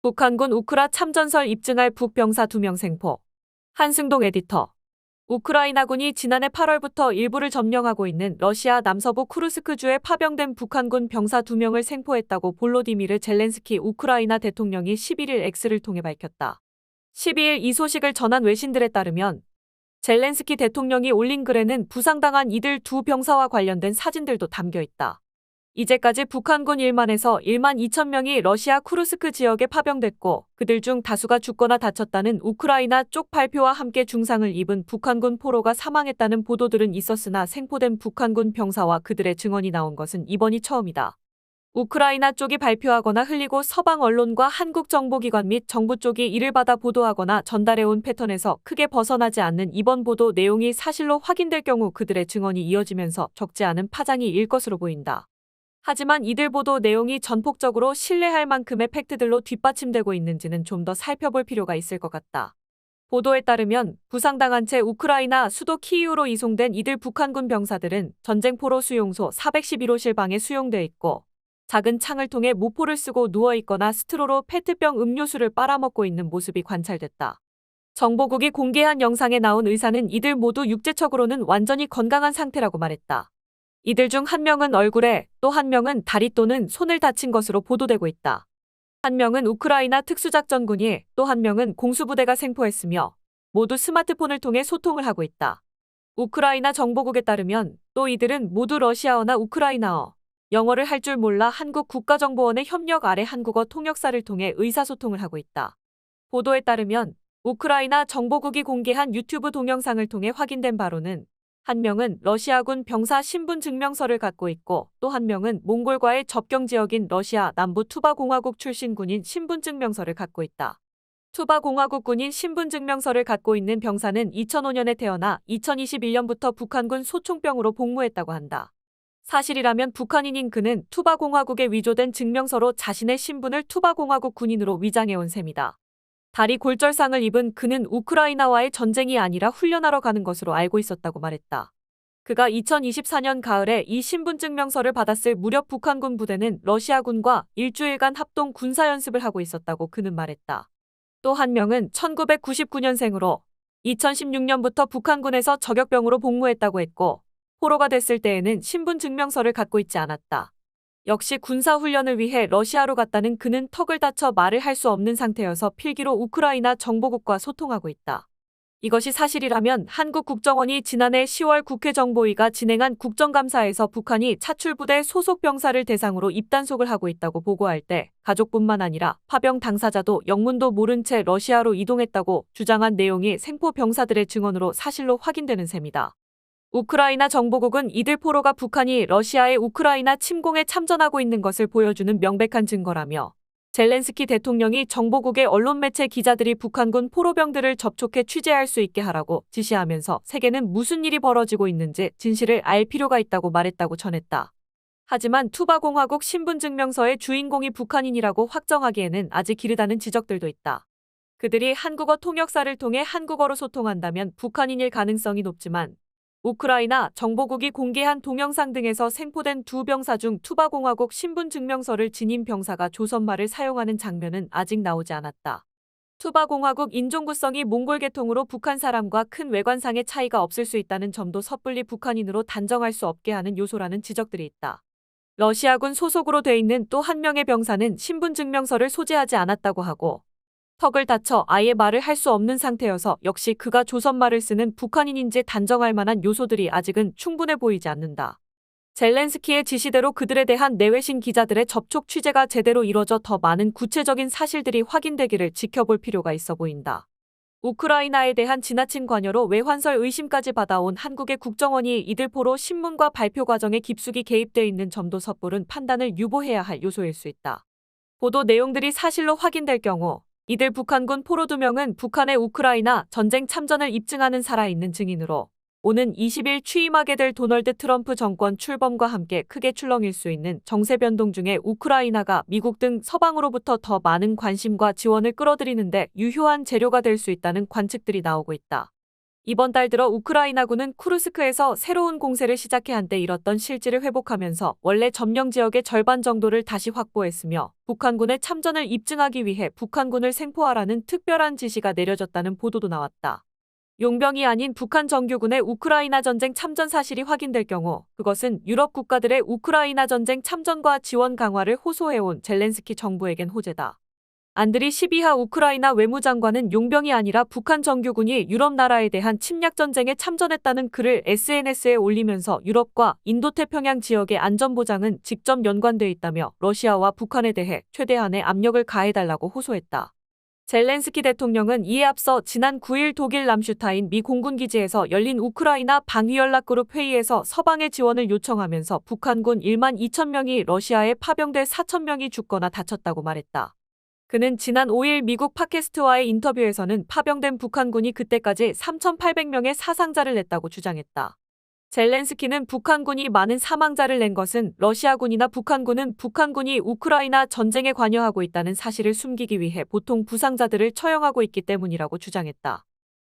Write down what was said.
북한군 우크라 참전설 입증할 북병사 2명 생포. 한승동 에디터. 우크라이나군이 지난해 8월부터 일부를 점령하고 있는 러시아 남서부 쿠르스크주에 파병된 북한군 병사 2명을 생포했다고 볼로디미르 젤렌스키 우크라이나 대통령이 11일 X를 통해 밝혔다. 12일 이 소식을 전한 외신들에 따르면 젤렌스키 대통령이 올린 글에는 부상당한 이들 두 병사와 관련된 사진들도 담겨 있다. 이제까지 북한군 1만에서 1만 2천 명이 러시아 쿠르스크 지역에 파병됐고 그들 중 다수가 죽거나 다쳤다는 우크라이나 쪽 발표와 함께 중상을 입은 북한군 포로가 사망했다는 보도들은 있었으나 생포된 북한군 병사와 그들의 증언이 나온 것은 이번이 처음이다. 우크라이나 쪽이 발표하거나 흘리고 서방 언론과 한국 정보기관 및 정부 쪽이 이를 받아 보도하거나 전달해온 패턴에서 크게 벗어나지 않는 이번 보도 내용이 사실로 확인될 경우 그들의 증언이 이어지면서 적지 않은 파장이 일 것으로 보인다. 하지만 이들 보도 내용이 전폭적으로 신뢰할 만큼의 팩트들로 뒷받침되고 있는지는 좀 더 살펴볼 필요가 있을 것 같다. 보도에 따르면 부상당한 채 우크라이나 수도 키이우로 이송된 이들 북한군 병사들은 전쟁포로 수용소 411호실 방에 수용되어 있고 작은 창을 통해 모포를 쓰고 누워있거나 스트로로 페트병 음료수를 빨아먹고 있는 모습이 관찰됐다. 정보국이 공개한 영상에 나온 의사는 이들 모두 육체적으로는 완전히 건강한 상태라고 말했다. 이들 중 한 명은 얼굴에 또 한 명은 다리 또는 손을 다친 것으로 보도되고 있다. 한 명은 우크라이나 특수작전군이 또 한 명은 공수부대가 생포했으며 모두 스마트폰을 통해 소통을 하고 있다. 우크라이나 정보국에 따르면 또 이들은 모두 러시아어나 우크라이나어, 영어를 할 줄 몰라 한국 국가정보원의 협력 아래 한국어 통역사를 통해 의사소통을 하고 있다. 보도에 따르면 우크라이나 정보국이 공개한 유튜브 동영상을 통해 확인된 바로는 한 명은 러시아군 병사 신분증명서를 갖고 있고 또 한 명은 몽골과의 접경 지역인 러시아 남부 투바공화국 출신 군인 신분증명서를 갖고 있다. 투바공화국 군인 신분증명서를 갖고 있는 병사는 2005년에 태어나 2021년부터 북한군 소총병으로 복무했다고 한다. 사실이라면 북한인인 그는 투바공화국에 위조된 증명서로 자신의 신분을 투바공화국 군인으로 위장해온 셈이다. 다리 골절상을 입은 그는 우크라이나와의 전쟁이 아니라 훈련하러 가는 것으로 알고 있었다고 말했다. 그가 2024년 가을에 이 신분증명서를 받았을 무렵 북한군 부대는 러시아군과 일주일간 합동 군사연습을 하고 있었다고 그는 말했다. 또 한 명은 1999년생으로 2016년부터 북한군에서 저격병으로 복무했다고 했고 포로가 됐을 때에는 신분증명서를 갖고 있지 않았다. 역시 군사훈련을 위해 러시아로 갔다는 그는 턱을 다쳐 말을 할 수 없는 상태여서 필기로 우크라이나 정보국과 소통하고 있다. 이것이 사실이라면 한국 국정원이 지난해 10월 국회 정보위가 진행한 국정감사에서 북한이 차출부대 소속 병사를 대상으로 입단속을 하고 있다고 보고할 때 가족뿐만 아니라 파병 당사자도 영문도 모른 채 러시아로 이동했다고 주장한 내용이 생포 병사들의 증언으로 사실로 확인되는 셈이다. 우크라이나 정보국은 이들 포로가 북한이 러시아의 우크라이나 침공에 참전하고 있는 것을 보여주는 명백한 증거라며 젤렌스키 대통령이 정보국의 언론 매체 기자들이 북한군 포로병들을 접촉해 취재할 수 있게 하라고 지시하면서 세계는 무슨 일이 벌어지고 있는지 진실을 알 필요가 있다고 말했다고 전했다. 하지만 투바공화국 신분증명서의 주인공이 북한인이라고 확정하기에는 아직 이르다는 지적들도 있다. 그들이 한국어 통역사를 통해 한국어로 소통한다면 북한인일 가능성이 높지만 우크라이나 정보국이 공개한 동영상 등에서 생포된 두 병사 중 투바공화국 신분증명서를 지닌 병사가 조선말을 사용하는 장면은 아직 나오지 않았다. 투바공화국 인종구성이 몽골 계통으로 북한 사람과 큰 외관상의 차이가 없을 수 있다는 점도 섣불리 북한인으로 단정할 수 없게 하는 요소라는 지적들이 있다. 러시아군 소속으로 돼 있는 또 한 명의 병사는 신분증명서를 소지하지 않았다고 하고 턱을 다쳐 아예 말을 할 수 없는 상태여서 역시 그가 조선말을 쓰는 북한인인지 단정할 만한 요소들이 아직은 충분해 보이지 않는다. 젤렌스키의 지시대로 그들에 대한 내외신 기자들의 접촉 취재가 제대로 이뤄져 더 많은 구체적인 사실들이 확인되기를 지켜볼 필요가 있어 보인다. 우크라이나에 대한 지나친 관여로 외환설 의심까지 받아온 한국의 국정원이 이들 포로 신문과 발표 과정에 깊숙이 개입돼 있는 점도 섣부른 판단을 유보해야 할 요소일 수 있다. 보도 내용들이 사실로 확인될 경우 이들 북한군 포로 2명은 북한의 우크라이나 전쟁 참전을 입증하는 살아있는 증인으로 오는 20일 취임하게 될 도널드 트럼프 정권 출범과 함께 크게 출렁일 수 있는 정세 변동 중에 우크라이나가 미국 등 서방으로부터 더 많은 관심과 지원을 끌어들이는 데 유효한 재료가 될 수 있다는 관측들이 나오고 있다. 이번 달 들어 우크라이나군은 쿠르스크에서 새로운 공세를 시작해 한때 잃었던 실지를 회복하면서 원래 점령 지역의 절반 정도를 다시 확보했으며 북한군의 참전을 입증하기 위해 북한군을 생포하라는 특별한 지시가 내려졌다는 보도도 나왔다. 용병이 아닌 북한 정규군의 우크라이나 전쟁 참전 사실이 확인될 경우 그것은 유럽 국가들의 우크라이나 전쟁 참전과 지원 강화를 호소해온 젤렌스키 정부에겐 호재다. 안드리 시비하 우크라이나 외무장관은 용병이 아니라 북한 정규군이 유럽 나라에 대한 침략 전쟁에 참전했다는 글을 SNS에 올리면서 유럽과 인도태평양 지역의 안전보장은 직접 연관돼 있다며 러시아와 북한에 대해 최대한의 압력을 가해달라고 호소했다. 젤렌스키 대통령은 이에 앞서 지난 9일 독일 람슈타인 미 공군기지에서 열린 우크라이나 방위연락그룹 회의에서 서방의 지원을 요청하면서 북한군 1만 2천 명이 러시아에 파병돼 4천 명이 죽거나 다쳤다고 말했다. 그는 지난 5일 미국 팟캐스트와의 인터뷰에서는 파병된 북한군이 그때까지 3,800명의 사상자를 냈다고 주장했다. 젤렌스키는 북한군이 많은 사망자를 낸 것은 러시아군이나 북한군이 우크라이나 전쟁에 관여하고 있다는 사실을 숨기기 위해 보통 부상자들을 처형하고 있기 때문이라고 주장했다.